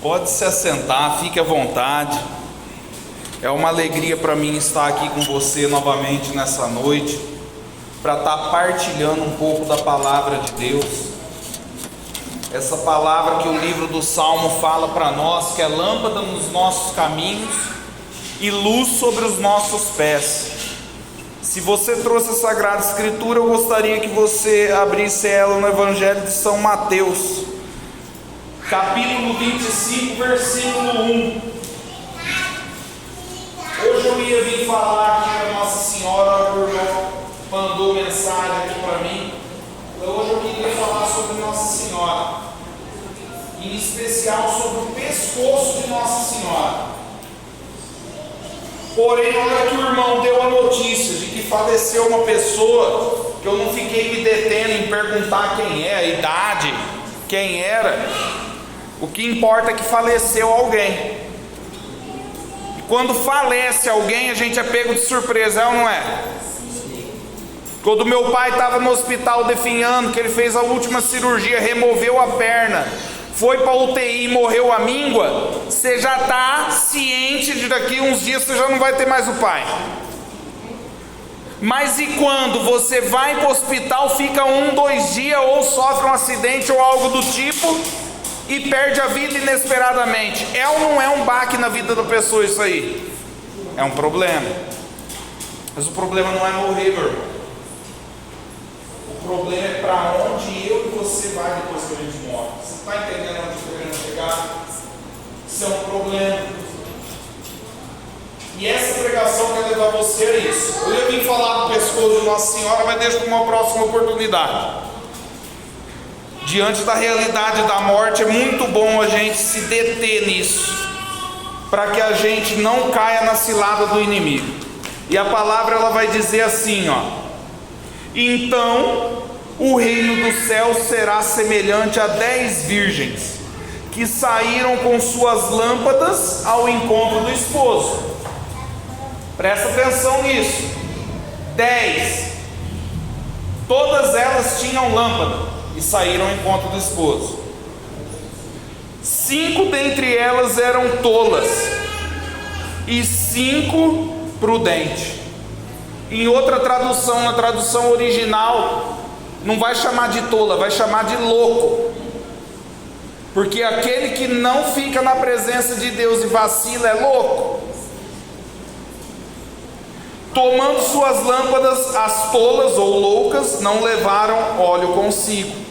Pode se assentar, fique à vontade. É uma alegria para mim estar aqui com você novamente nessa noite, para estar partilhando um pouco da palavra de Deus. Essa palavra que o livro do Salmo fala para nós, que é lâmpada nos nossos caminhos e luz sobre os nossos pés. Se você trouxe a Sagrada Escritura, eu gostaria que você abrisse ela no Evangelho de São Mateus, capítulo 25, versículo 1. Hoje eu ia vir falar aqui para Nossa Senhora, o irmão mandou mensagem aqui para mim. Hoje eu queria falar sobre Nossa Senhora, em especial sobre o pescoço de Nossa Senhora. Porém, na hora que o irmão deu a notícia de que faleceu uma pessoa, que eu não fiquei me detendo em perguntar quem é, a idade, quem era. O que importa é que faleceu alguém. E quando falece alguém, a gente é pego de surpresa, é ou não é? Quando meu pai estava no hospital definhando, que ele fez a última cirurgia, removeu a perna, foi para a UTI e morreu a míngua, você já está ciente de daqui uns dias você já não vai ter mais o pai. Mas e quando você vai para o hospital, fica 1-2 dias, ou sofre um acidente ou algo do tipo, e perde a vida inesperadamente? É ou não é um baque na vida da pessoa isso aí? É um problema. Mas o problema não é morrer, meu irmão. O problema é para onde eu e você vai depois que a gente morre. Você está entendendo onde eu estou querendo chegar? Isso é um problema. E essa pregação quer levar você a isso. Eu ia vir falar do pescoço de Nossa Senhora, mas deixo para uma próxima oportunidade. Diante da realidade da morte, é muito bom a gente se deter nisso, para que a gente não caia na cilada do inimigo. E a palavra ela vai dizer assim, ó: então o reino dos céus será semelhante a 10 virgens que saíram com suas lâmpadas ao encontro do esposo. Presta atenção nisso. 10, todas elas tinham lâmpada e saíram ao encontro do esposo. 5 dentre elas eram tolas e 5 prudentes. Em outra tradução, na tradução original, não vai chamar de tola, vai chamar de louco, porque aquele que não fica na presença de Deus e vacila é louco. Tomando suas lâmpadas, as tolas ou loucas não levaram óleo consigo.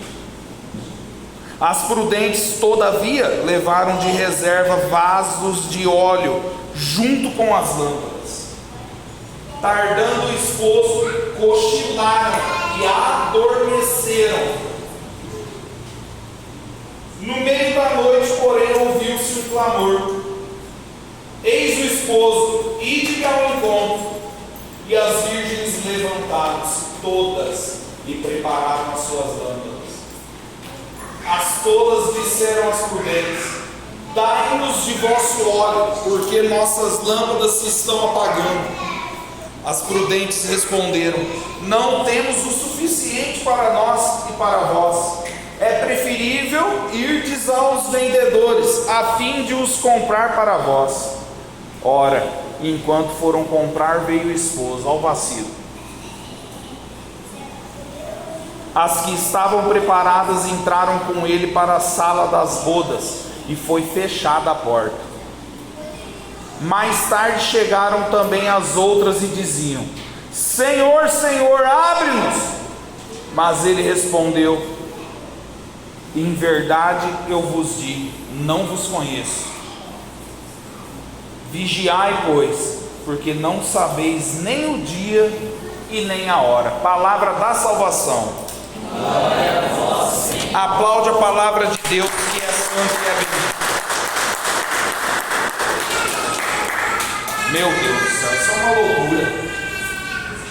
As prudentes, todavia, levaram de reserva vasos de óleo junto com as lâmpadas. Tardando o esposo, cochilaram e adormeceram. No meio da noite, porém, ouviu-se um clamor: eis o esposo, ide ao encontro. E as virgens levantaram-se todas e prepararam as suas lâmpadas. As tolas disseram às prudentes: dai-nos de vosso óleo, porque nossas lâmpadas se estão apagando. As prudentes responderam: não temos o suficiente para nós e para vós. É preferível irdes aos vendedores, a fim de os comprar para vós. Ora, enquanto foram comprar, veio o esposo. Ao vacilo. As que estavam preparadas entraram com ele para a sala das bodas, e foi fechada a porta. Mais tarde chegaram também as outras e diziam: Senhor, Senhor, abre-nos. Mas ele respondeu: em verdade eu vos digo, não vos conheço. Vigiai, pois, porque não sabeis nem o dia e nem a hora. Palavra da salvação. Glória a vós, Senhor. Aplaude a palavra de Deus, que é santa e é bendita. Meu Deus do céu, isso é uma loucura.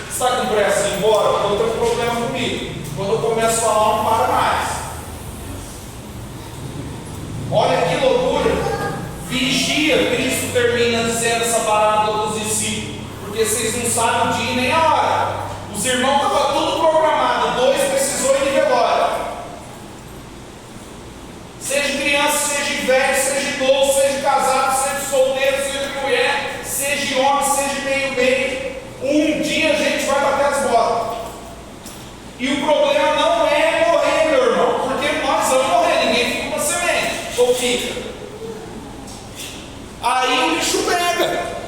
Você está com pressa de ir embora? Eu estou tendo problema comigo. Quando eu começo a falar, não para mais. Olha que loucura. Vigia, Cristo termina dizendo essa parábola dos discípulos, porque vocês não sabem o dia nem a hora. Os irmãos estavam tudo programado fica? Aí o bicho pega.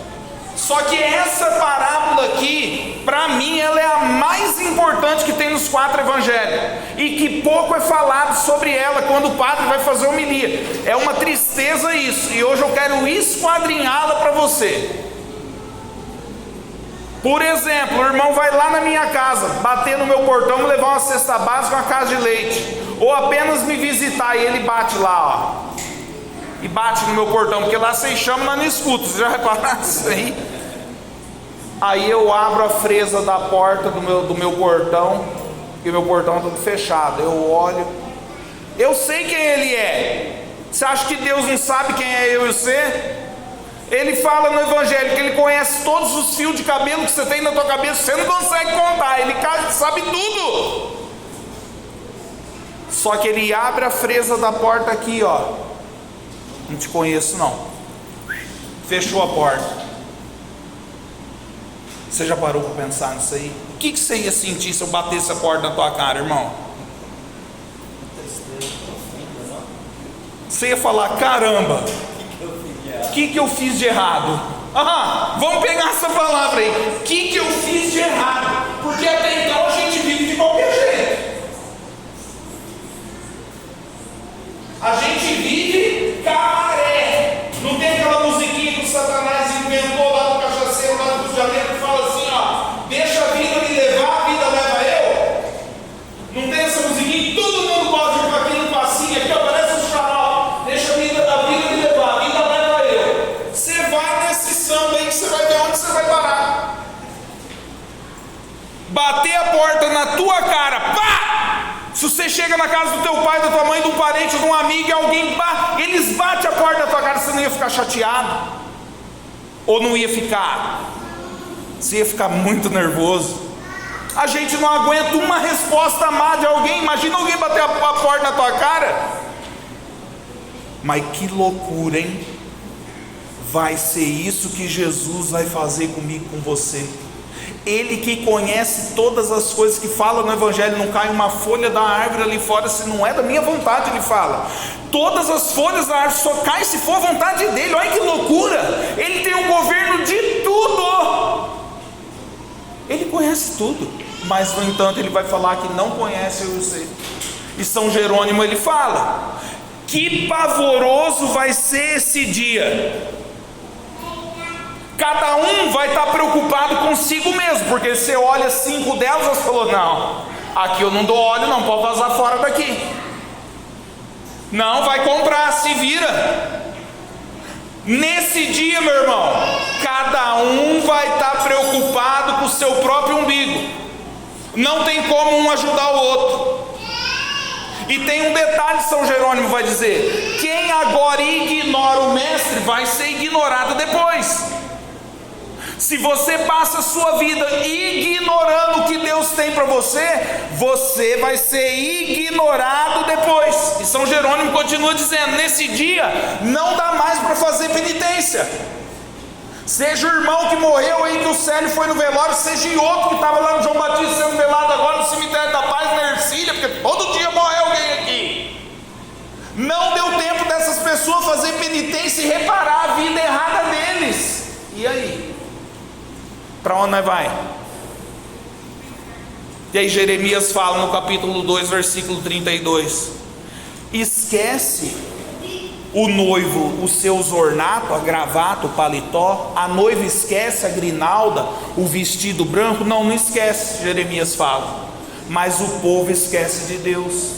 Só que essa parábola aqui, para mim, ela é a mais importante que tem nos 4 evangelhos, e que pouco é falado sobre ela quando o padre vai fazer homilia. É uma tristeza isso, e hoje eu quero esquadrinhá-la para você. Por exemplo, o irmão vai lá na minha casa, bater no meu portão, me levar uma cesta básica, uma caixa de leite, ou apenas me visitar, e ele bate lá, ó, e bate no meu portão, porque lá vocês chamam, mas não escuta. Vocês já repararam isso aí? Aí eu abro a fresa da porta do meu portão, e o meu portão é todo fechado. Eu olho, eu sei quem ele é. Você acha que Deus não sabe quem é eu e você? Ele fala no evangelho que ele conhece todos os fios de cabelo que você tem na tua cabeça, você não consegue contar, ele sabe tudo. Só que ele abre a fresa da porta aqui, ó. Não te conheço não. Fechou a porta. Você já parou para pensar nisso aí? O que você ia sentir se eu batesse a porta na tua cara, irmão? Você ia falar, caramba, o que eu fiz de errado? Vamos pegar essa palavra aí. O que eu fiz de errado? Porque até então a gente vive de qualquer jeito. A gente vive camaré. Não tem aquela musiquinha que o Satanás inventou lá do cachaceiro, lá do dialeto, que fala assim, ó, deixa a vida me levar, a vida leva eu. Não tem essa musiquinha? Todo mundo pode ir para aquele passinho aqui, ó, parece um xarope. Deixa a vida me levar, a vida leva eu. Você vai nesse samba aí que você vai ver onde você vai parar. Bater a porta na tua cara, pá! Se você chega na casa do teu pai, da tua mãe, de um parente, de um amigo, e alguém eles batem a porta da tua cara, você não ia ficar chateado? Ou não ia ficar? Você ia ficar muito nervoso. A gente não aguenta uma resposta má de alguém. Imagina alguém bater a porta na tua cara. Mas que loucura, hein? Vai ser isso que Jesus vai fazer comigo, com você. Ele que conhece todas as coisas, que fala no evangelho, não cai uma folha da árvore ali fora se não é da minha vontade, ele fala. Todas as folhas da árvore só caem se for a vontade dele. Olha que loucura. Ele tem o governo de tudo. Ele conhece tudo, mas no entanto ele vai falar que não conhece eu e você. E São Jerônimo ele fala, que pavoroso vai ser esse dia. Cada um vai estar preocupado consigo mesmo, porque você olha 5 delas, você falou, não, aqui eu não dou óleo não, pode vazar fora daqui. Não, vai comprar, se vira. Nesse dia, meu irmão, cada um vai estar preocupado com o seu próprio umbigo. Não tem como um ajudar o outro. E tem um detalhe, São Jerônimo vai dizer, quem agora ignora o mestre vai ser ignorado depois. Se você passa a sua vida ignorando o que Deus tem para você, você vai ser ignorado depois. E São Jerônimo continua dizendo, nesse dia não dá mais para fazer penitência. Seja o irmão que morreu aí, que o Célio foi no velório, seja outro que estava lá no João Batista sendo velado agora no cemitério da Paz, na Ercília, porque todo dia morre alguém aqui. Não deu tempo dessas pessoas fazer penitência e reparar a vida errada deles. E aí? Para onde nós vai? E aí Jeremias fala no capítulo 2, versículo 32, esquece o noivo os seus ornatos, a gravata, o paletó, a noiva esquece a grinalda, o vestido branco? Não esquece, Jeremias fala, mas o povo esquece de Deus.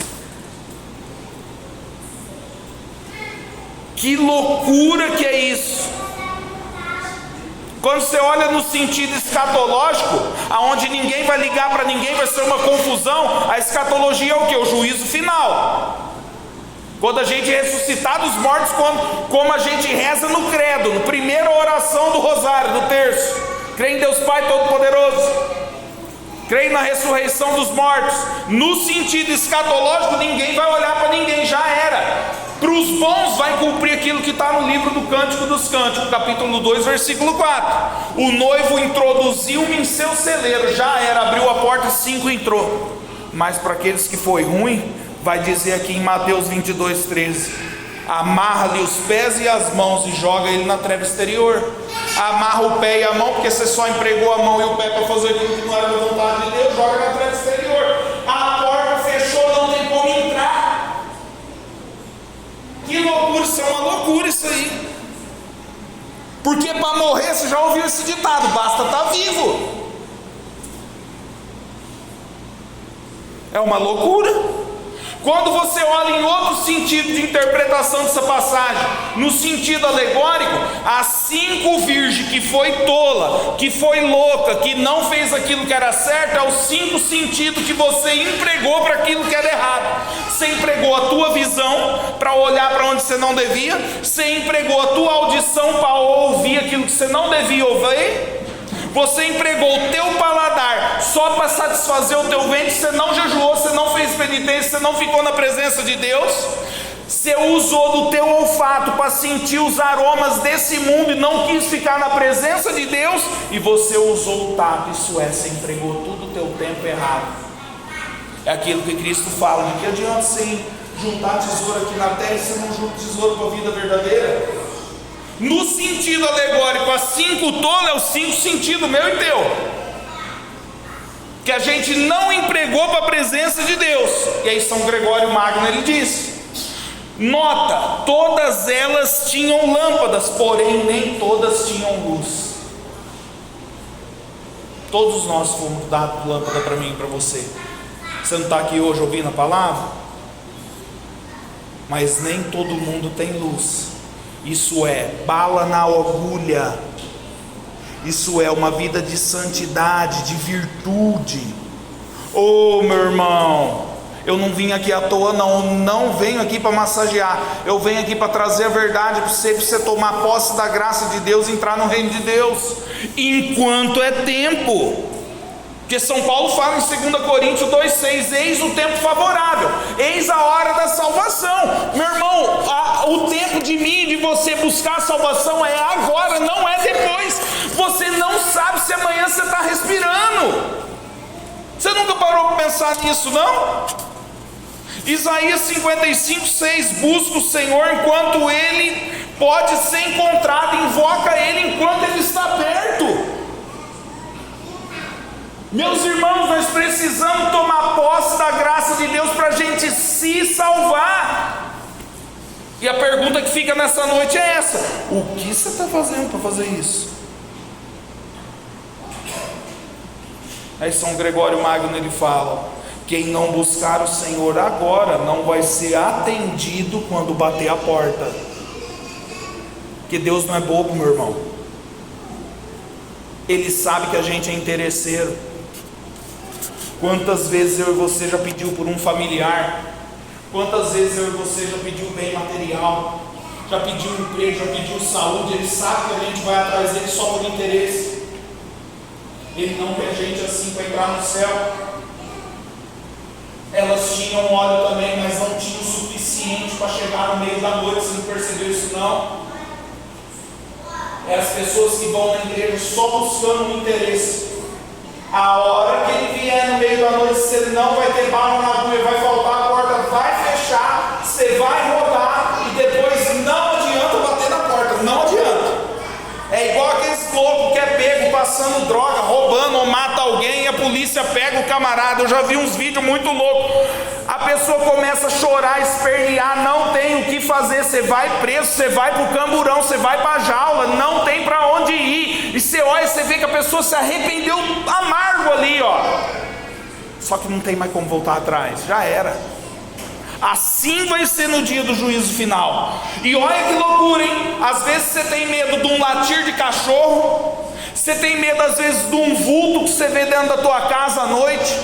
Que loucura que é isso! Quando você olha no sentido escatológico, aonde ninguém vai ligar para ninguém, vai ser uma confusão. A escatologia é o que? O juízo final. Quando a gente ressuscitar dos mortos, como a gente reza no credo, na primeira oração do rosário, do terço, creio em Deus Pai Todo-Poderoso, creio na ressurreição dos mortos. No sentido escatológico, ninguém vai olhar para ninguém, já era. Para os bons vai cumprir aquilo que está no livro do Cântico dos Cânticos, capítulo 2, versículo 4. O noivo introduziu-me em seu celeiro, já era, abriu a porta, 5 entrou. Mas para aqueles que foi ruim, vai dizer aqui em Mateus 22, 13, amarra-lhe os pés e as mãos e joga ele na treva exterior. Amarra o pé e a mão, porque você só empregou a mão e o pé para fazer aquilo que não era da vontade de Deus, joga na treva exterior. A porta fechou, não tem como entrar. Que loucura, isso é uma loucura isso aí. Porque para morrer, você já ouviu esse ditado, basta estar vivo. É uma loucura. Quando você olha em outro sentido de interpretação dessa passagem, no sentido alegórico, as 5 virgens que foi tola, que foi louca, que não fez aquilo que era certo, é os 5 sentidos que você empregou para aquilo que era errado. Você empregou a tua visão para olhar para onde você não devia, você empregou a tua audição para ouvir aquilo que você não devia ouvir, você empregou o teu paladar só para satisfazer o teu ventre, você não jejuou, você não fez penitência, você não ficou na presença de Deus, você usou do teu olfato para sentir os aromas desse mundo e não quis ficar na presença de Deus, e você usou o tato, isso é, você entregou todo o teu tempo errado. É aquilo que Cristo fala, de que adianta você juntar tesouro aqui na terra e você não junta tesouro para a vida verdadeira? No sentido alegórico, as 5 tolas é os 5 sentidos, meu e teu, que a gente não empregou para a presença de Deus. E aí São Gregório Magno ele diz: nota, todas elas tinham lâmpadas, porém nem todas tinham luz. Todos nós fomos dados lâmpada para mim e para você. Você não está aqui hoje ouvindo a palavra? Mas nem todo mundo tem luz. Isso é bala na agulha. Isso é uma vida de santidade, de virtude. Oh, meu irmão, eu não vim aqui à toa, não venho aqui para massagear. Eu venho aqui para trazer a verdade para você tomar posse da graça de Deus e entrar no reino de Deus, enquanto é tempo. Porque São Paulo fala em 2 Coríntios 2,6: eis o tempo favorável, eis a hora da salvação. Meu irmão, o tempo de mim e de você buscar a salvação é agora, não é depois. Você não sabe se amanhã você está respirando. Você nunca parou para pensar nisso, não? Isaías 55,6: busca o Senhor enquanto Ele pode ser encontrado, invoca Ele enquanto Ele está perto. Meus irmãos, nós precisamos tomar posse da graça de Deus para a gente se salvar. E a pergunta que fica nessa noite é essa: o que você está fazendo para fazer isso? Aí São Gregório Magno ele fala: quem não buscar o Senhor agora não vai ser atendido quando bater a porta. Porque Deus não é bobo, meu irmão. Ele sabe que a gente é interesseiro. Quantas vezes eu e você já pediu por um familiar? Quantas vezes eu e você já pediu bem material? Já pediu emprego, já pediu saúde? Ele sabe que a gente vai atrás dele só por interesse. Ele não quer gente assim para entrar no céu. Elas tinham óleo também, mas não tinham o suficiente para chegar no meio da noite. Você não percebeu isso não? É as pessoas que vão na igreja só buscando um interesse. A hora que ele vier no meio da noite, você não vai ter bala na agulha, vai faltar, a porta vai fechar, você vai rodar e depois não adianta bater na porta, não adianta. É igual aqueles loucos que é pego passando droga, roubando ou mata alguém e a polícia pega o camarada. Eu já vi uns vídeos muito loucos. A pessoa começa a chorar, espernear, não tem o que fazer, você vai preso, você vai para o camburão, você vai para a jaula, não tem para onde ir. E você olha e você vê que a pessoa se arrependeu amargo ali, ó. Só que não tem mais como voltar atrás, já era. Assim vai ser no dia do juízo final. E olha que loucura, hein? Às vezes você tem medo de um latir de cachorro, você tem medo às vezes de um vulto que você vê dentro da tua casa à noite,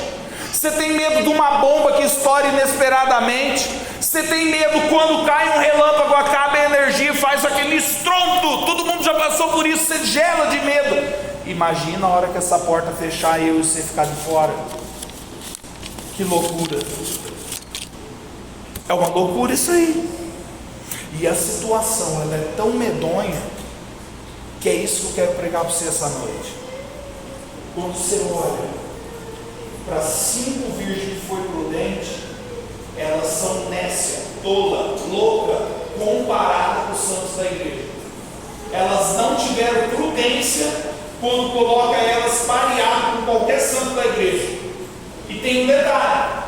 você tem medo de uma bomba que estoura inesperadamente, você tem medo quando cai um relâmpago, acaba a energia, faz aquele estrondo. Todo mundo já passou por isso, você gela de medo. Imagina a hora que essa porta fechar e eu e você ficar de fora. Que loucura. É uma loucura isso aí. E a situação ela é tão medonha que é isso que eu quero pregar para você essa noite. Quando você olha para 5 virgens que foi prudente, elas são nécia, tola, louca, comparada com os santos da igreja. Elas não tiveram prudência quando coloca elas pareado com qualquer santo da igreja. E tem um detalhe: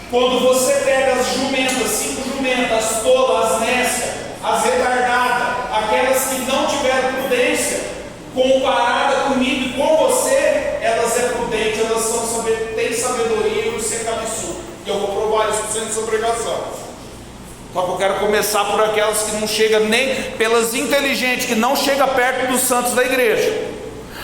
quando você pega as jumentas, 5 jumentas, as tolas, as nécias, as retardadas, aquelas que não tiveram prudência, comparada comigo e com você, elas é prudente, elas têm sabedoria e você é cabeçudo. E eu vou provar isso para você nessa pregação. Só que eu quero começar por aquelas que não chegam nem, pelas inteligentes, que não chegam perto dos santos da igreja.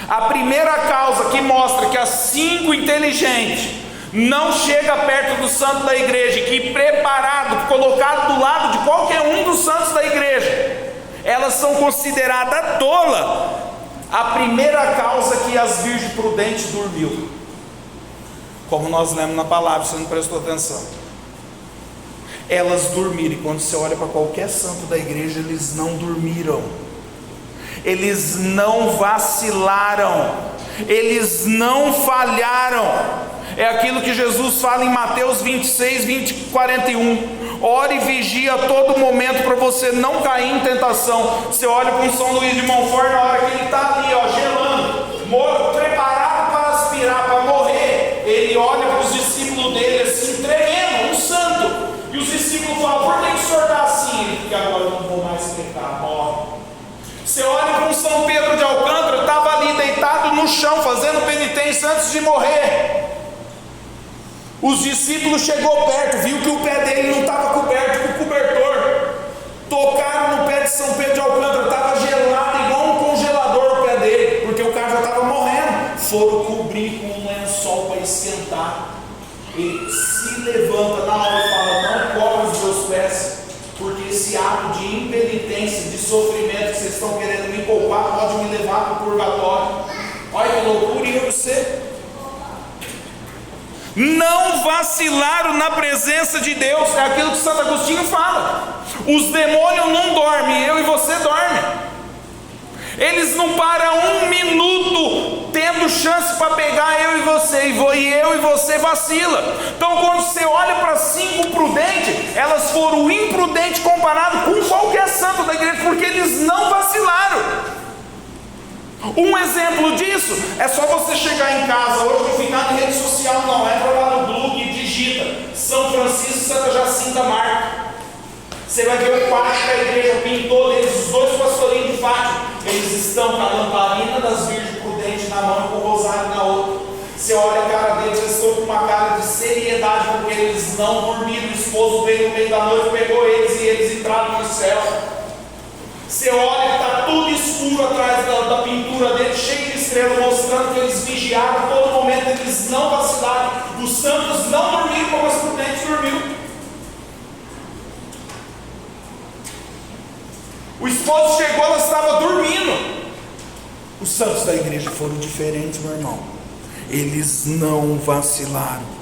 A primeira causa que mostra que as 5 inteligentes não chega perto do santo da igreja, que preparado, colocado do lado de qualquer um dos santos da igreja, elas são consideradas tola. A primeira causa é que as virgens prudentes dormiu, como nós lemos na palavra, você não prestou atenção. Elas dormiram, e quando você olha para qualquer santo da igreja, eles não dormiram, eles não vacilaram, eles não falharam. É aquilo que Jesus fala em Mateus 26, 41. Ore e vigie a todo momento para você não cair em tentação. Você olha para um São Luís de Montfort, na hora que ele está ali, gelando, preparado para aspirar, para morrer, ele olha para os discípulos dele assim, tremendo, um santo. E os discípulos falam: por que o senhor está assim? Ele: porque agora eu não vou mais pecar, morre. Você olha para um São Pedro de Alcântara, estava ali deitado no chão, fazendo penitência antes de morrer. Os discípulos chegou perto, viu que o pé dele não estava coberto com o cobertor. Tocaram no pé de São Pedro de Alcântara, estava gelado, igual um congelador o pé dele, porque o cara já estava morrendo. Foram cobrir com um lençol para esquentar. Ele se levanta na hora e fala: não cobre os meus pés, porque esse ato de impenitência, de sofrimento que vocês estão querendo me poupar, pode me levar para o purgatório. Olha que loucura, e você? Não vacilaram na presença de Deus. É aquilo que Santo Agostinho fala: os demônios não dormem, eu e você dormem. Eles não param um minuto tendo chance para pegar eu e você, e eu e você vacila. Então quando você olha para 5 prudentes, elas foram imprudentes comparado com qualquer santo da igreja, porque eles não vacilaram. Um exemplo disso é só você chegar em casa hoje, não ficar na rede social não, entra lá no Google e digita São Francisco Santa Jacinta Marca. Você vai ver o quadro da igreja, pintou deles, os 2 pastorinhos de Fátima. Eles estão com a lamparina das virgens prudentes na mão e com o rosário na outra. Você olha a cara deles, eles estão com uma cara de seriedade, porque eles não dormiram. O esposo veio no meio da noite, pegou eles e eles entraram no céu. Você olha que está tudo escuro atrás da pintura deles, cheio de estrelas, mostrando que eles vigiaram a todo momento, eles não vacilaram. Os santos não dormiram como os prudentes dormiram. O esposo chegou, ela estava dormindo. Os santos da igreja foram diferentes, meu irmão. Eles não vacilaram.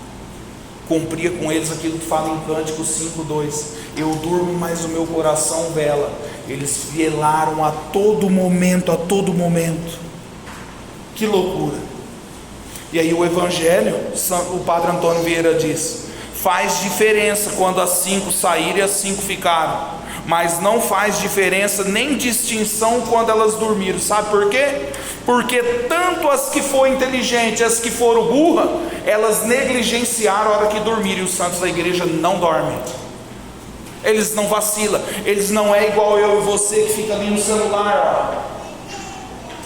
Cumpria com eles aquilo que fala em Cânticos 5:2. Eu durmo, mas o meu coração vela. Eles velaram a todo momento, a todo momento. Que loucura. E aí o Evangelho, o Padre Antônio Vieira diz: faz diferença quando as 5 saíram e as 5 ficaram, mas não faz diferença nem distinção quando elas dormiram. Sabe por quê? Porque tanto as que foram inteligentes, as que foram burras, elas negligenciaram a hora que dormiram. E os santos da igreja não dormem, eles não vacilam, eles não é igual eu e você que fica ali no celular,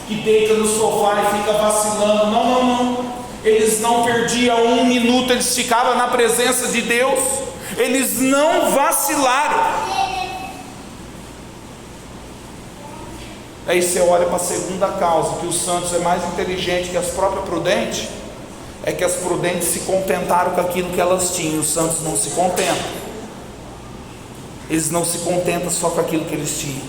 que deita no sofá e fica vacilando. Não, eles não perdiam um minuto, eles ficavam na presença de Deus, eles não vacilaram. Aí você olha para a segunda causa, que os santos é mais inteligente que as próprias prudentes, é que as prudentes se contentaram com aquilo que elas tinham. Os santos não se contentam, eles não se contentam só com aquilo que eles tinham.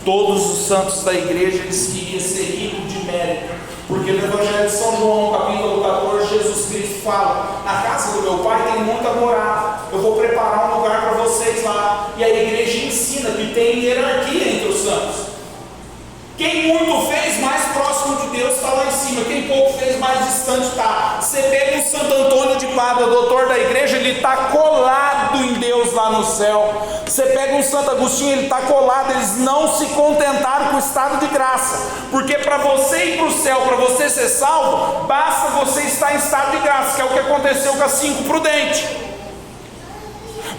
Todos os santos da igreja, eles queriam ser ricos de mérito, porque no Evangelho de São João, capítulo 14, Jesus Cristo fala: na casa do meu pai tem muita morada, eu vou preparar um lugar para vocês lá. E a igreja ensina que tem hierarquia entre os santos. Quem muito fez, mais próximo de Deus está lá em cima. Quem pouco fez, mais distante está. Você pega um Santo Antônio de Padre, doutor da igreja, ele está colado em Deus lá no céu. Você pega um Santo Agostinho, ele está colado. Eles não se contentaram com o estado de graça, porque para você ir para o céu, para você ser salvo, basta você estar em estado de graça, que é o que aconteceu com as 5 prudentes.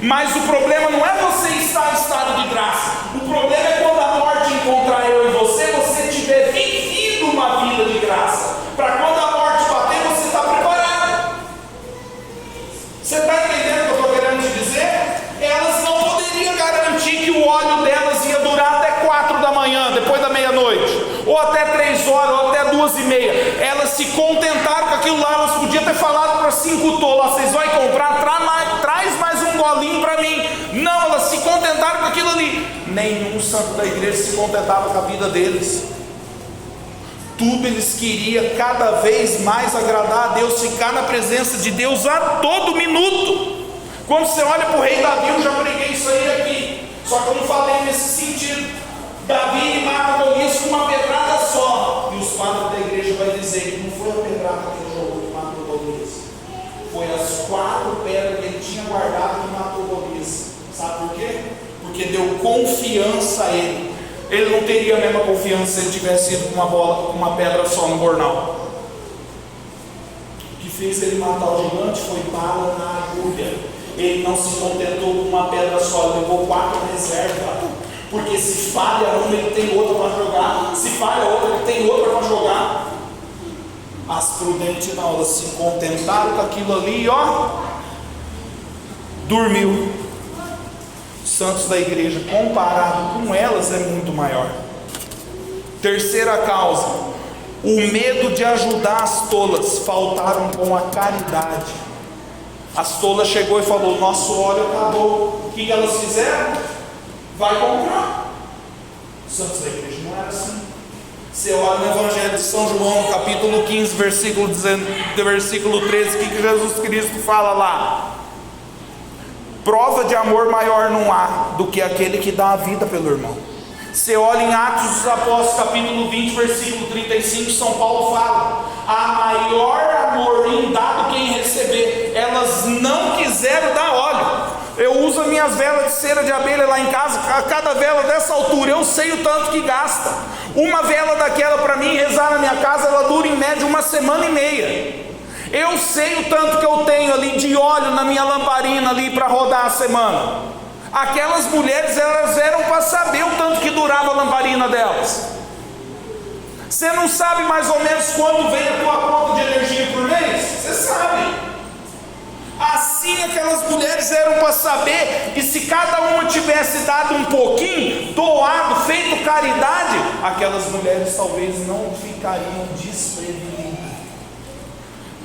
Mas o problema não é você estar em estado de graça. O problema é quando a morte encontrar eu e você tiver vivido uma vida de graça, para quando a morte bater, você está preparado. Você está entendendo o que eu estou querendo te dizer? Elas não poderiam garantir que o óleo delas ia durar até 4 da manhã, depois da meia-noite, ou até 3 horas, ou até 2h30. Elas se contentaram com aquilo lá. Elas podiam ter falado para 5 tolos: vocês vão comprar, traz mais um golinho para mim. Não, elas se contentaram com aquilo ali. Nenhum santo da igreja se contentava com a vida deles. Tudo eles queriam cada vez mais agradar a Deus, ficar na presença de Deus a todo minuto. Quando você olha para o rei Davi, eu já preguei isso aí aqui, só que eu não falei nesse sentido. Davi mata Golias com uma pedrada só, e os padres da igreja vão dizer que não foi a pedrada que ele jogou que matou Golias, foi as 4 pedras que ele tinha guardado que matou Golias. Sabe por quê? Porque deu confiança a ele. Ele não teria a mesma confiança se ele tivesse ido com uma bola, com uma pedra só no bornal. O que fez ele matar o gigante foi bala na agulha. Ele não se contentou com uma pedra só, ele levou 4 reservas. Porque se falha uma, ele tem outra para jogar. Se falha outra, ele tem outra para jogar. As prudentes não, elas se contentaram com aquilo ali e dormiu. Santos da igreja, comparado com elas, é muito maior. Terceira causa: o medo de ajudar as tolas. Faltaram com a caridade. As tolas chegou e falou: nosso óleo acabou. O que elas fizeram? Vai comprar. Santos da igreja não era assim. Você olha no Evangelho de São João, capítulo 15, versículo 13, o que Jesus Cristo fala lá? Prova de amor maior não há do que aquele que dá a vida pelo irmão. Você olha em Atos dos Apóstolos, capítulo 20, versículo 35, São Paulo fala: há maior amor em dar do que em receber. Elas não quiseram dar óleo. Eu uso as minhas velas de cera de abelha lá em casa. A cada vela dessa altura, eu sei o tanto que gasta. Uma vela daquela para mim rezar na minha casa, ela dura em média 1 semana e meia. Eu sei o tanto que eu tenho ali de óleo na minha lamparina ali para rodar a semana. Aquelas mulheres, elas eram para saber o tanto que durava a lamparina delas. Você não sabe mais ou menos quando vem a tua conta de energia por mês? Você sabe. Assim aquelas mulheres eram para saber, e se cada uma tivesse dado um pouquinho, doado, feito caridade, aquelas mulheres talvez não ficariam desprevenidas.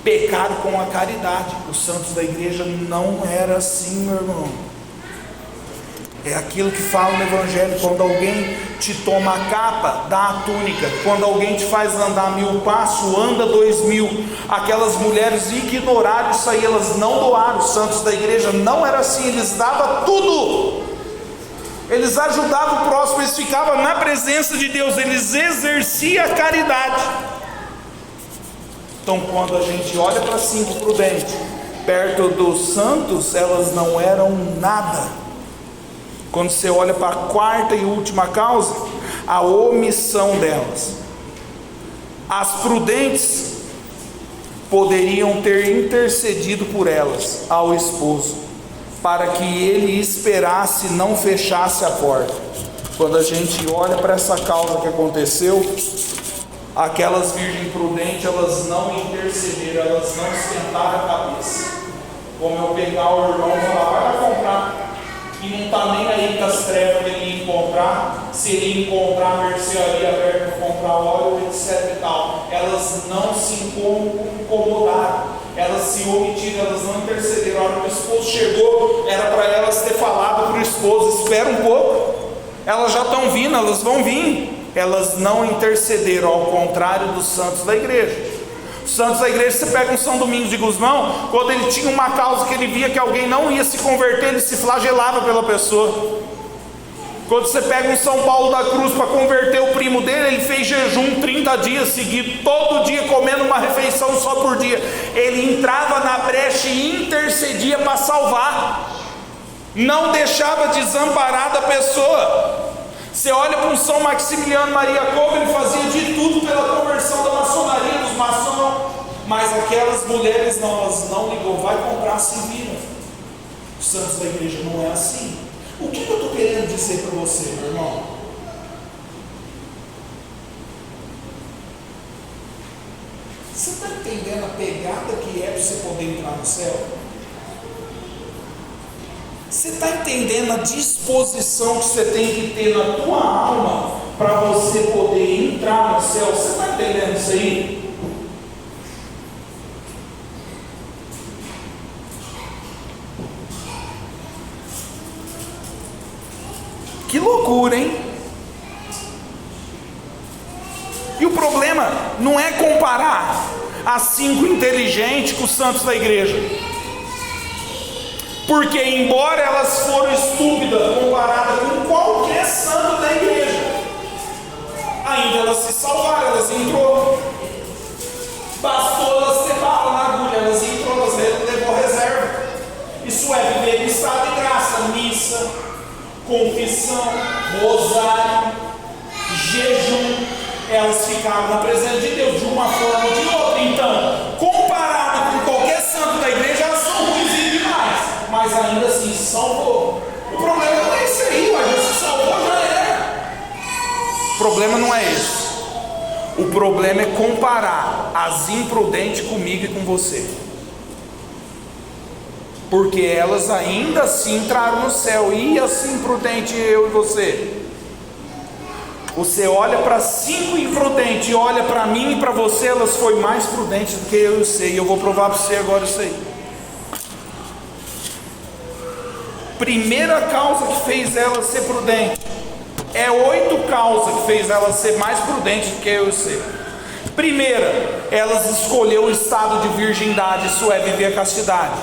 Pecaram com a caridade. Os santos da igreja não era assim, meu irmão. É aquilo que fala no Evangelho: quando alguém te toma a capa, dá a túnica. Quando alguém te faz andar 1000 passos, anda 2000. Aquelas mulheres ignoraram isso aí, elas não doaram. Os santos da igreja não era assim, eles davam tudo. Eles ajudavam o próximo, eles ficavam na presença de Deus, eles exerciam a caridade. Então, quando a gente olha para 5 prudentes, perto dos santos, elas não eram nada. Quando você olha para a quarta e última causa, a omissão delas. As prudentes poderiam ter intercedido por elas ao esposo, para que ele esperasse e não fechasse a porta. Quando a gente olha para essa causa que aconteceu, aquelas virgens prudentes, elas não intercederam, elas não esquentaram a cabeça. Como eu pegar o irmão e falar: vai lá comprar. E não está nem aí com as trevas que ele ia encontrar, se ele encontrar a mercearia aberta para comprar óleo, etc e tal. Elas não se incomodaram, elas se omitiram, elas não intercederam. A hora que o esposo chegou, era para elas ter falado para o esposo: espera um pouco, elas já estão vindo, elas vão vir. Elas não intercederam, ao contrário dos santos da igreja. Os santos da igreja, você pega um São Domingos de Gusmão, quando ele tinha uma causa que ele via que alguém não ia se converter, ele se flagelava pela pessoa. Quando você pega um São Paulo da Cruz para converter o primo dele, ele fez jejum 30 dias seguidos, todo dia comendo uma refeição só por dia. Ele entrava na brecha e intercedia para salvar, não deixava desamparada a pessoa. Você olha para um São Maximiliano Maria Kolbe, ele fazia de tudo pela conversão da maçonaria, dos maçons, mas aquelas mulheres não, elas não ligou, vai comprar, se vira. Os santos da igreja não é assim. O que eu estou querendo dizer para você, meu irmão? Você está entendendo a pegada que é para você poder entrar no céu? Você está entendendo a disposição que você tem que ter na tua alma para você poder entrar no céu? Você está entendendo isso aí? Que loucura, hein? E o problema não é comparar as 5 inteligentes com os santos da igreja, porque embora elas foram estúpidas comparadas com qualquer santo da igreja, ainda elas se salvaram, elas entrou. Bastou elas ter bala na agulha, elas entrou, elas levou reserva. Isso é viver em estado de graça, missa, confissão, rosário, jejum. Elas ficaram na presença de Deus de uma forma ou de outra. Então, comparado com qualquer santo da igreja, elas são ruins demais, mas ainda assim se salvou. O problema não é isso aí, mas já se salvou, já era. O problema não é esse. O problema é comparar as imprudentes comigo e com você, porque elas ainda assim entraram no céu. E assim imprudente, eu e você? Você olha para 5 imprudentes e olha para mim e para você, elas foram mais prudentes do que eu e você. E eu vou provar para você agora isso aí. Primeira causa que fez ela ser prudente é 8 causas que fez ela ser mais prudente do que eu e você. Primeira, elas escolheu o estado de virgindade, isso é, viver a castidade.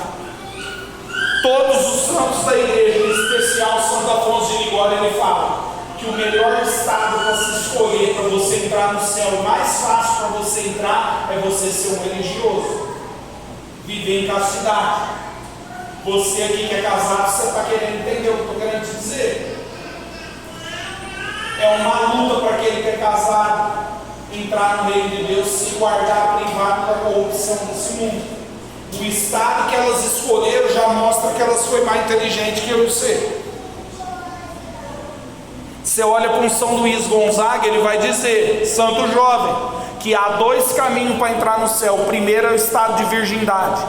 Todos os santos da igreja, em especial Santo Afonso de Ligório, ele fala que o melhor estado para se escolher para você entrar no céu, o mais fácil para você entrar, é você ser um religioso, viver em castidade. Você aqui que é casado, você está querendo entender o que eu estou querendo te dizer? É uma luta para aquele que é casado entrar no reino de Deus, se guardar privado da corrupção desse mundo. O estado que elas escolheram já mostra que elas foram mais inteligentes que eu e você. Você olha para um São Luís Gonzaga, ele vai dizer, santo jovem, que há 2 caminhos para entrar no céu. O primeiro é o estado de virgindade,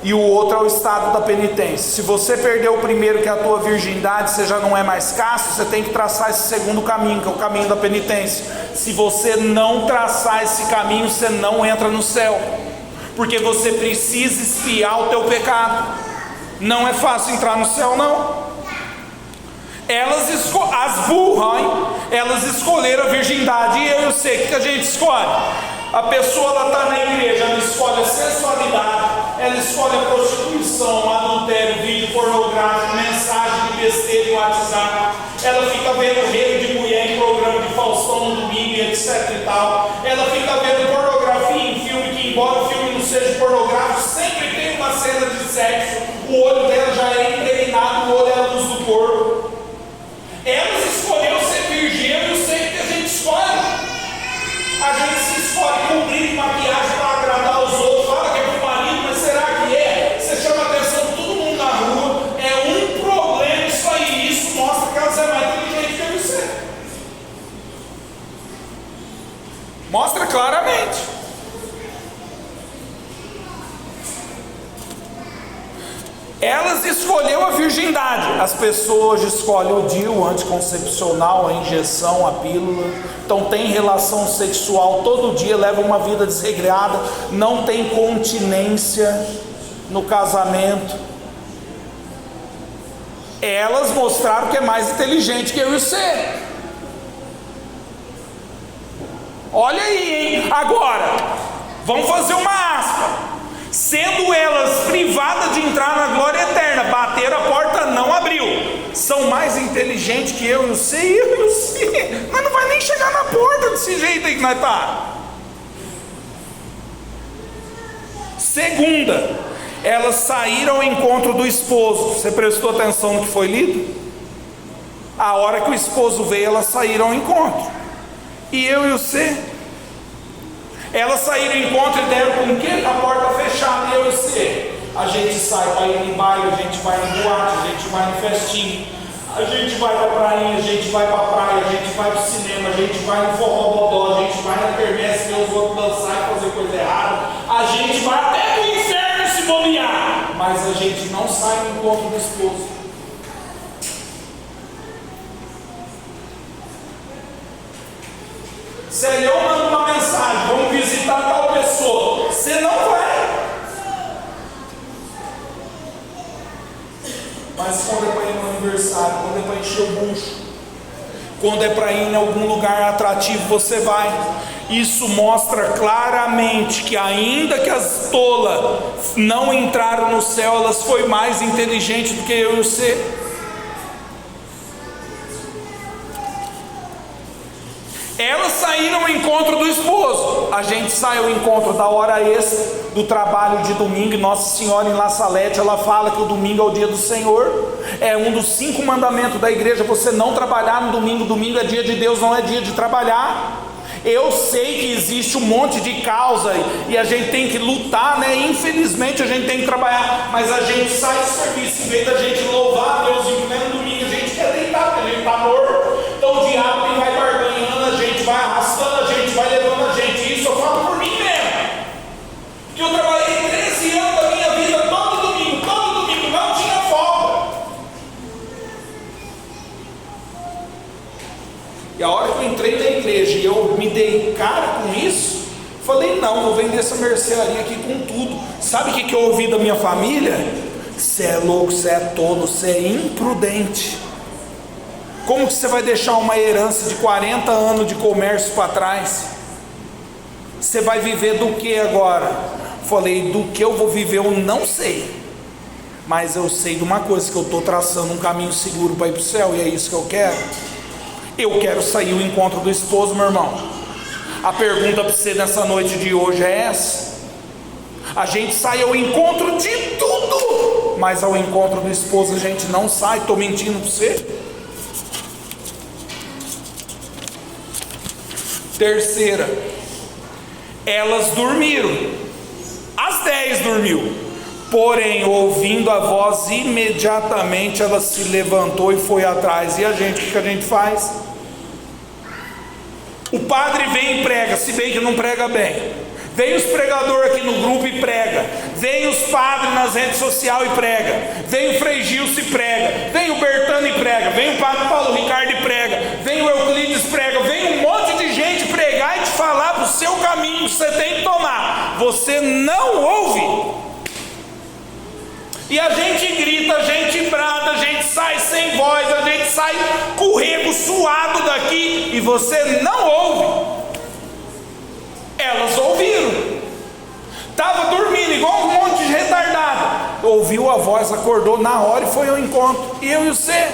e o outro é o estado da penitência. Se você perdeu o primeiro, que é a tua virgindade, você já não é mais casto, você tem que traçar esse segundo caminho, que é o caminho da penitência. Se você não traçar esse caminho, você não entra no céu, porque você precisa expiar o teu pecado. Não é fácil entrar no céu, não. As burras, hein? Elas escolheram a virgindade. E eu sei o que a gente escolhe. A pessoa, ela está na igreja, ela escolhe a sensualidade, ela escolhe a prostituição, adultério, vídeo pornográfico, mensagem de besteira no WhatsApp. Ela fica vendo rede de mulher em programa de Faustão no domingo, etc e tal. Ela fica vendo pornografia em filme, que embora o filme não seja pornográfico, sempre tem uma cena de sexo. O olho dela já é impregnado, o olho é a luz do corpo. Elas escolheram ser virgem. Eu sei que a gente escolhe. A gente se escolhe com brilho e maquiagem para agradar os outros. Fala que é pro marido, mas será que é? Você chama a atenção de todo mundo na rua. É um problema isso aí. Isso mostra que elas é mais inteligente que você. Mostra claramente. Elas escolheram a virgindade. As pessoas escolhem o DIU, o anticoncepcional, a injeção, a pílula. Então tem relação sexual todo dia, leva uma vida desregrada, não tem continência no casamento. Elas mostraram que é mais inteligente que eu e você. Olha aí, hein? Agora, vamos fazer uma aspa. Sendo elas privadas de entrar na glória eterna, bateram a porta, não abriu. são mais inteligentes que eu e você, mas não vai nem chegar na porta desse jeito aí que nós está. Segunda, elas saíram ao encontro do esposo. Você prestou atenção no que foi lido? A hora que o esposo veio, elas saíram ao encontro. E eu e você? Elas saíram ao encontro e deram com o quê? A porta fechada. E eu e você? A gente sai para ir em baile, a gente vai em boate, a gente vai em festinha, a gente vai para a praia, a gente vai para a praia, a gente vai para o cinema, a gente vai no forró-bodó, a gente vai na quermesse, ver os outros dançar e fazer coisa errada, a gente vai até para o inferno se bobear, mas a gente não sai no encontro do esposo. Celião manda uma mensagem: vamos visitar tal pessoa. Você não vai. Mas quando é para ir no aniversário, quando é para encher o bucho, quando é para ir em algum lugar atrativo, você vai. Isso mostra claramente que ainda que as tolas não entraram no céu, elas foram mais inteligentes do que eu e você. Elas saíram ao encontro do esposo. A gente sai ao encontro da hora extra do trabalho de domingo. E Nossa Senhora em La Salete, ela fala que o domingo é o dia do Senhor. É um dos 5 mandamentos da igreja: você não trabalhar no domingo. Domingo é dia de Deus, não é dia de trabalhar. Eu sei que existe um monte de causa e a gente tem que lutar, né? Infelizmente a gente tem que trabalhar, mas a gente sai do serviço, em vez da gente louvar a Deus em pleno domingo, a gente quer deitar, porque a gente está morto. Então o diabo ele vai barganhando a gente, vai arrastando a gente, vai levando a gente. Isso eu falo por mim mesmo, que eu trabalhei 13 anos da minha vida todo domingo, não tinha folga. E a hora que eu entrei na igreja e eu me dei cara com isso, falei: não, vou vender essa mercearia aqui com tudo. Sabe o que eu ouvi da minha família? Você é louco, você é tolo, você é imprudente. Como que você vai deixar uma herança de 40 anos de comércio para trás? Você vai viver do que agora? Falei: do que eu vou viver eu não sei, mas eu sei de uma coisa, que eu estou traçando um caminho seguro para ir para o céu, e é isso que eu quero. Eu quero sair ao encontro do esposo, meu irmão. A pergunta para você nessa noite de hoje é essa: a gente sai ao encontro de tudo, mas ao encontro do esposo a gente não sai. Estou mentindo para você? Terceira, elas dormiram. As 10 dormiu, porém ouvindo a voz, imediatamente ela se levantou e foi atrás. E a gente, o que a gente faz? O padre vem e prega, se bem que não prega bem. Vem os pregadores aqui no grupo e prega. Vem os padres nas redes sociais e prega. Vem o Frei Gilson e prega. Vem o Bertano e prega. Vem o padre Paulo Ricardo e prega. Vem o Euclides e prega. Vem um monte de gente pregar e te falar para o seu caminho que você tem que tomar. Você não ouve. E a gente grita, a gente brada, a gente sai sem voz, a gente sai com o rego suado daqui e você não ouve. Elas ouviram. Estava dormindo igual um monte de retardado. Ouviu a voz, acordou na hora e foi ao encontro. E eu e você?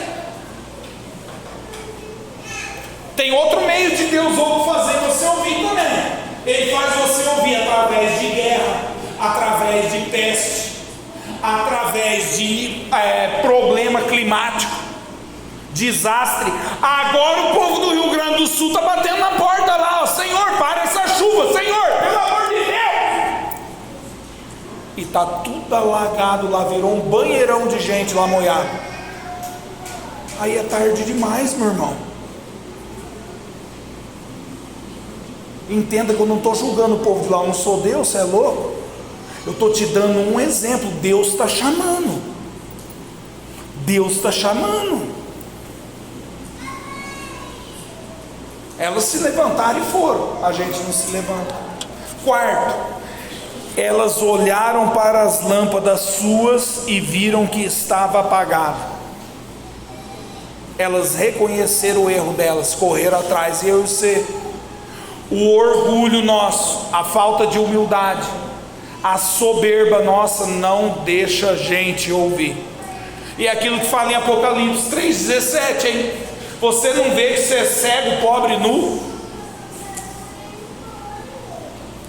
Tem outro meio de Deus fazer você ouvir também. Ele faz você ouvir através de guerra, através de peste, através de problema climático, desastre. Agora o povo do Rio Grande do Sul está batendo na porta lá: ó, Senhor, para essa chuva, Senhor, pelo amor de Deus. E está tudo alagado lá, virou um banheirão de gente lá molhado. Aí é tarde demais, meu irmão. Entenda que eu não estou julgando o povo de lá, eu não sou Deus, você é louco? Eu estou te dando um exemplo. Deus está chamando. Deus está chamando. Elas se levantaram e foram. A gente não se levanta. Quarto, elas olharam para as lâmpadas suas e viram que estava apagado. Elas reconheceram o erro delas, correram atrás. E eu e você, o orgulho nosso, a falta de humildade, a soberba nossa não deixa a gente ouvir. E é aquilo que fala em Apocalipse 3,17, hein? Você não vê que você é cego, pobre e nu?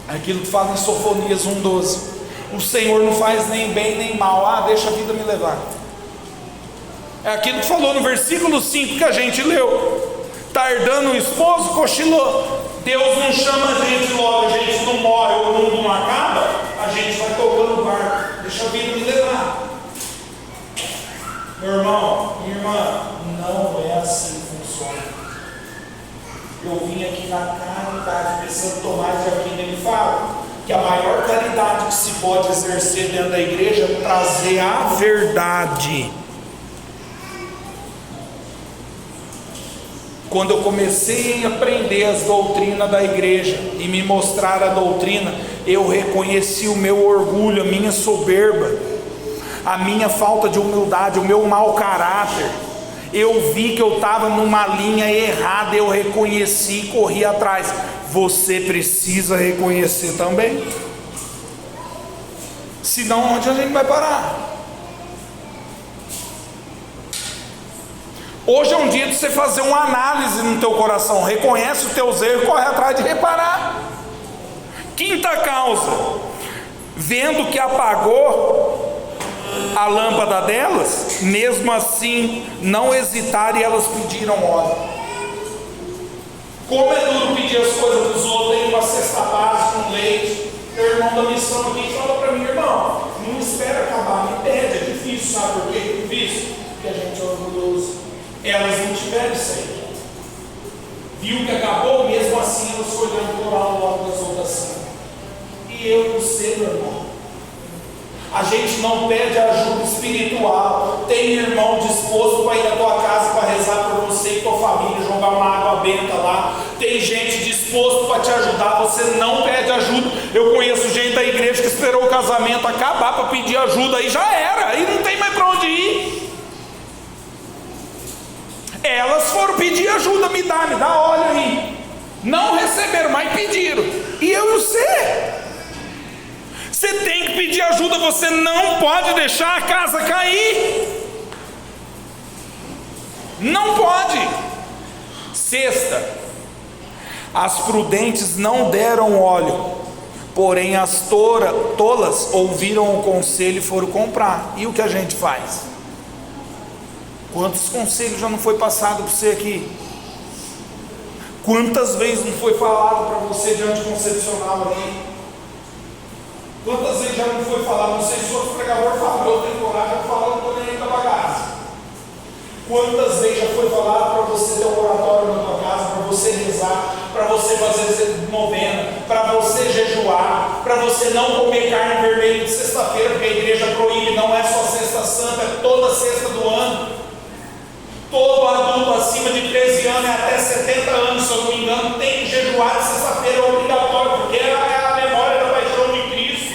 É aquilo que fala em Sofonias 1,12. O Senhor não faz nem bem nem mal. Deixa a vida me levar. É aquilo que falou no versículo 5 que a gente leu. Tardando o esposo, cochilou. Deus não chama a gente logo, a gente não morre, o mundo não acaba, a gente vai tocando o barco. Deixa a vida me levar. Meu irmão, minha irmã, não é assim que funciona. Eu vim aqui na caridade, pensando Tomás de Aquino, ele fala que a maior caridade que se pode exercer dentro da igreja é trazer a verdade. Quando eu comecei a aprender as doutrinas da igreja e me mostrar a doutrina, eu reconheci o meu orgulho, a minha soberba, a minha falta de humildade, o meu mau caráter. Eu vi que eu estava numa linha errada, eu reconheci e corri atrás. Você precisa reconhecer também. Senão onde a gente vai parar? Hoje é um dia de você fazer uma análise no teu coração. Reconhece os teus erros e corre atrás de reparar. Quinta causa: vendo que apagou a lâmpada delas, mesmo assim não hesitaram e elas pediram óleo. Como é duro pedir as coisas dos outros. Tem uma cesta básica, um leite. O irmão da missão aqui fala para mim: irmão, não espera acabar, me pede. É difícil, sabe por quê? É difícil? Porque a gente é orgulhoso. Elas não tiveram isso aí. Viu que acabou, mesmo assim elas foram olhando por ao lado das outras assim. E eu não sei, meu irmão. A gente não pede ajuda espiritual. Tem irmão disposto para ir na tua casa para rezar por você e tua família, jogar uma água benta lá. Tem gente disposto para te ajudar. Você não pede ajuda. Eu conheço gente da igreja que esperou o casamento acabar para pedir ajuda, aí já era, aí não tem mais para onde ir. Elas foram pedir ajuda, me dá, olha aí. Não receberam, mas pediram. E eu e você. Você tem que pedir ajuda, você não pode deixar a casa cair. Não pode. Sexta: as prudentes não deram óleo, porém as tolas ouviram o conselho e foram comprar. E o que a gente faz? Quantos conselhos já não foi passado para você aqui? Quantas vezes não foi falado para você de anticoncepcional ali? Quantas vezes já não foi falado? Não sei se o outro pregador falou, eu tenho coragem de falar, não estou nem aí da bagaça. Quantas vezes já foi falado para você ter um oratório na tua casa, para você rezar, para você fazer novena, para você jejuar, para você não comer carne vermelha de sexta-feira, porque a igreja proíbe, não é só sexta santa, é toda sexta do ano. Todo adulto acima de 13 anos e até 70 anos, se eu não me engano, tem que jejuar de sexta-feira, é obrigatório, porque é a memória da paixão de Cristo.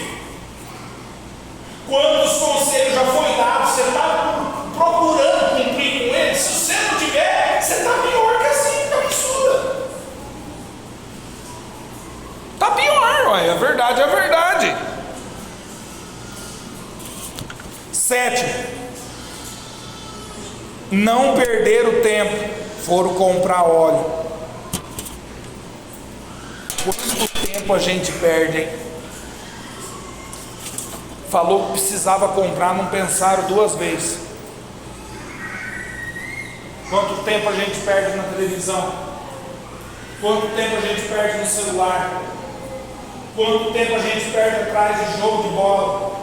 Quantos conselhos já foi dado, você está procurando cumprir com eles? Se você não tiver, você está pior que assim, que absurda. Está pior, ué, a verdade é a verdade. 7. Não perderam tempo, foram comprar óleo. Quanto tempo a gente perde, hein? Falou que precisava comprar, não pensaram duas vezes. Quanto tempo a gente perde na televisão? Quanto tempo a gente perde no celular? Quanto tempo a gente perde atrás de jogo de bola?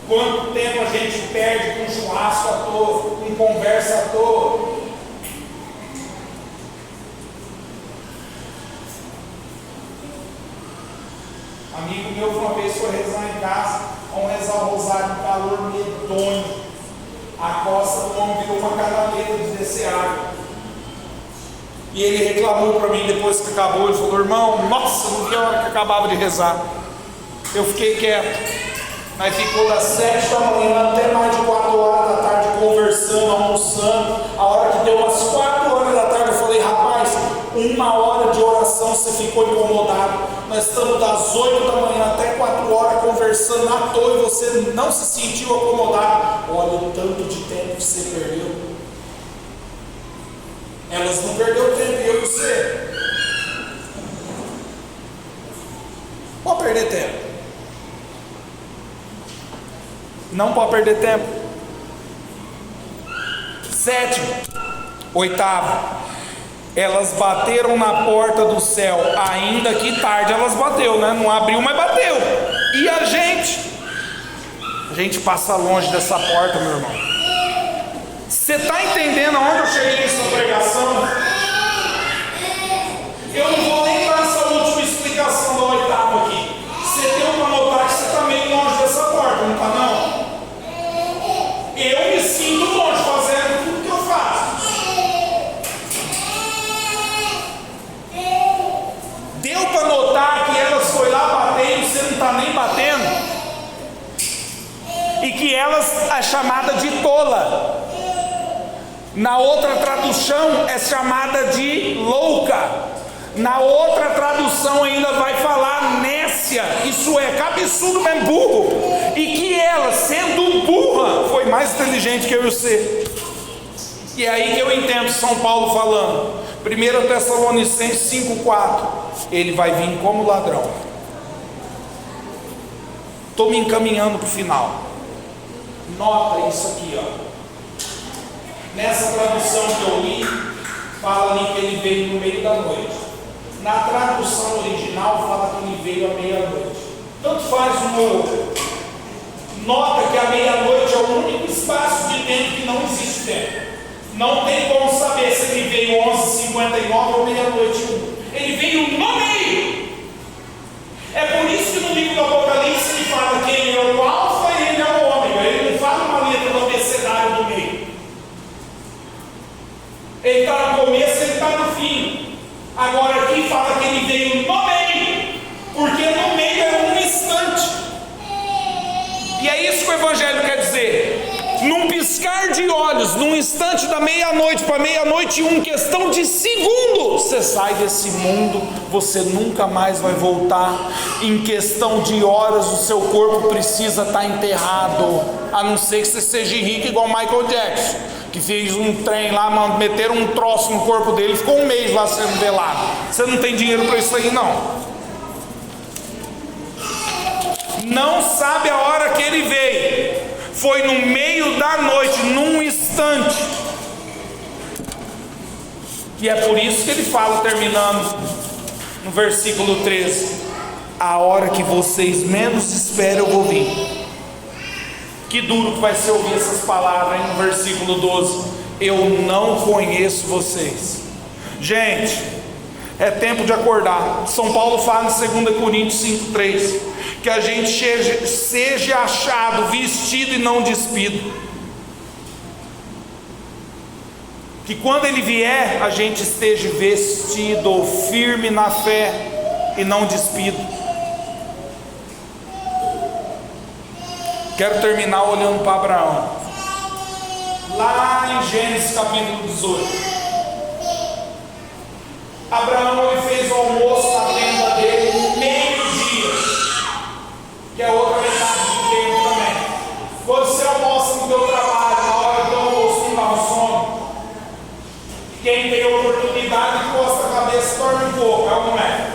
Quanto tempo a gente perde com churrasco à toa, com conversa à toa? Amigo meu uma vez foi rezar em casa, vamos rezar o rosário, um calor medonho. A costa do homem virou uma canaleta de descer água. E ele reclamou para mim depois que acabou, ele falou: irmão, nossa, não vi a hora que acabava de rezar. Eu fiquei quieto. Mas ficou das 7 da manhã até mais de 4 horas da tarde conversando, almoçando. A hora que deu umas 4 horas da tarde eu falei: rapaz, 1 hora de oração você ficou incomodado. nós estamos das 8 da manhã até 4 horas conversando à toa e você não se sentiu acomodado. Olha o tanto de tempo que você perdeu. Elas não perderam tempo, eu e você. Pode perder tempo. Não pode perder tempo. 7, 8. Elas bateram na porta do céu, ainda que tarde elas bateu, né? Não abriu, mas bateu. E a gente passa longe dessa porta, meu irmão. Você está entendendo aonde eu cheguei nessa pregação? Eu não vou nem dar essa última explicação da 8ª aqui. Você deu para notar que você está meio longe dessa porta, não está não? Eu me sinto longe fazendo tudo que eu faço. Deu para notar que elas foi lá bater e você não está nem batendo? E que elas é chamada de tola. Na outra tradução é chamada de louca. Na outra tradução ainda vai falar nécia. Isso é cabeçudo mesmo, burro. E que ela, sendo burra, foi mais inteligente que eu e você. E é aí que eu entendo São Paulo falando. 1 Tessalonicenses 5,4. Ele vai vir como ladrão. Estou me encaminhando para o final. Nota isso aqui, ó. Nessa tradução que eu li, fala ali que ele veio no meio da noite. Na tradução original fala que ele veio à meia-noite. Tanto faz um ou outro. Nota que a meia-noite é o único espaço de tempo que não existe tempo. Não tem como saber se ele veio 11h59 ou meia-noite 1. Ele veio no meio. É por isso que no livro do Apocalipse ele fala que ele é o alfa e ele é o ômega. Ele não fala uma letra do abecedário do meio. Ele está no começo, ele está no fim. Agora aqui fala que ele veio no meio, porque no meio é um instante. E é isso que o Evangelho quer dizer. Num piscar de olhos, num instante da meia-noite para meia-noite 1, questão de segundo, você sai desse mundo, você nunca mais vai voltar. Em questão de horas, o seu corpo precisa estar enterrado, a não ser que você seja rico igual Michael Jackson, que fez um trem lá, meteram um troço no corpo dele, ficou um mês lá sendo velado. Você não tem dinheiro para isso aí não. Não sabe a hora que ele veio. Foi no meio da noite, num instante. E é por isso que ele fala, terminando no versículo 13: a hora que vocês menos esperam eu vou vir. Que duro que vai ser ouvir essas palavras aí no versículo 12: eu não conheço vocês. Gente, é tempo de acordar. São Paulo fala em 2 Coríntios 5,3 que a gente seja achado vestido e não despido. Que quando ele vier, a gente esteja vestido, firme na fé e não despido. Quero terminar olhando para Abraão. Lá em Gênesis capítulo 18. Abraão ele fez o almoço na tenda dele meio-dia, que é outra metade do tempo também. Quando você almoça no teu trabalho, na hora do almoço, não dá um sono. Quem tem oportunidade encosta a cabeça e dorme um pouco, é ou não é?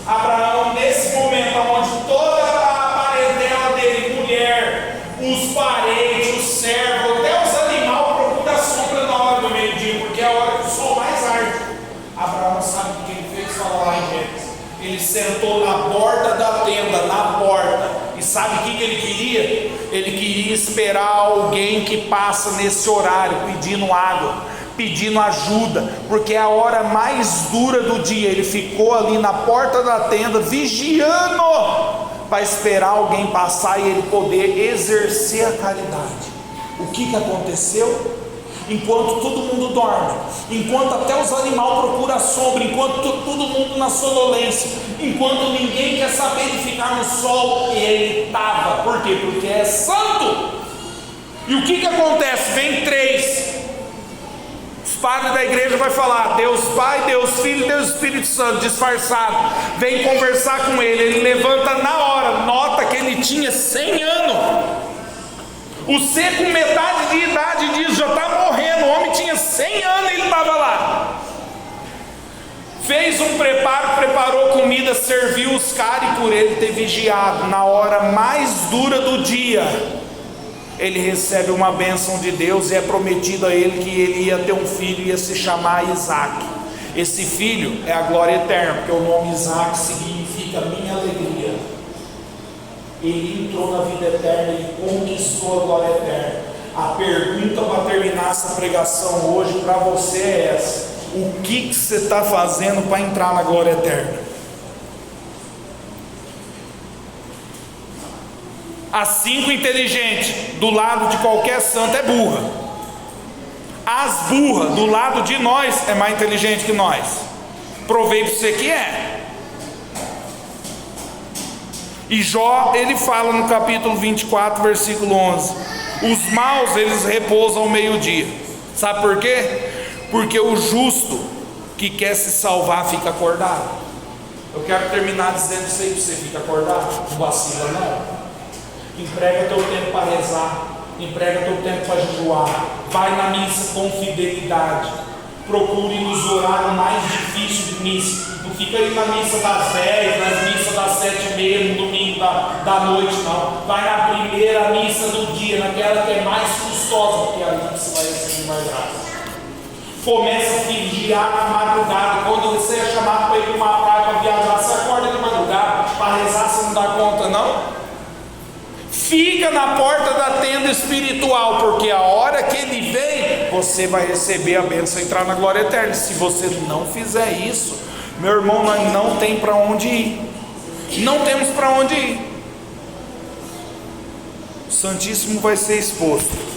Abraão, nesse momento, onde toda a parentela dele, mulher, os parentes, os servos, até os animais procuram sombra na hora do meio-dia, porque é a hora que o sol mais arde. Abraão sabe o que ele fez? Fala lá em Gênesis. Ele sentou na porta da tenda, na porta. E sabe o que ele queria? Ele queria esperar alguém que passa nesse horário, pedindo água, pedindo ajuda, porque é a hora mais dura do dia. Ele ficou ali na porta da tenda, vigiando, para esperar alguém passar e ele poder exercer a caridade. O que aconteceu? Enquanto todo mundo dorme, enquanto até os animais procuram a sombra, enquanto todo mundo na sonolência, enquanto ninguém quer saber de ficar no sol, ele estava. Por quê? Porque é santo. E o que acontece? Vem 3 padres da igreja vão falar: Deus Pai, Deus Filho, Deus Espírito Santo, disfarçado. Vem conversar com ele. Ele levanta na hora. Nota que ele tinha 100 anos. O C com metade de idade diz: já está morrendo. O homem tinha 100 anos e ele estava lá. Fez um preparo, preparou comida, serviu os caras, e por ele ter vigiado na hora mais dura do dia, ele recebe uma bênção de Deus, e é prometido a ele que ele ia ter um filho, ia se chamar Isaac. Esse filho é a glória eterna, porque o nome Isaac significa minha alegria. Ele entrou na vida eterna, ele conquistou a glória eterna. A pergunta para terminar essa pregação hoje para você é essa: o que você está fazendo para entrar na glória eterna? As 5 inteligentes do lado de qualquer santo é burra. As burras do lado de nós é mais inteligente que nós. Provei para você que é. E Jó, ele fala no capítulo 24, versículo 11: os maus, eles repousam ao meio-dia. Sabe por quê? Porque o justo que quer se salvar fica acordado. Eu quero terminar dizendo isso aí para você: fica acordado, não vacila não. Emprega teu tempo para rezar, emprega teu tempo para jejuar, vai na missa com fidelidade, procure nos horários mais difíceis de missa. Não fica aí na missa das 10, nas missas das 7h30 no domingo da noite, não. Vai na primeira missa do dia, naquela que é mais custosa, porque ali você vai receber mais graça. Começa a vigiar na madrugada. Quando você é chamado para ir para uma praia para viajar, você acorda de madrugada para rezar, você não dá conta não? Fica na porta da tenda espiritual, porque a hora que ele vem, você vai receber a bênção e entrar na glória eterna. Se você não fizer isso, meu irmão, nós não tem para onde ir. Não temos para onde ir. O Santíssimo vai ser exposto.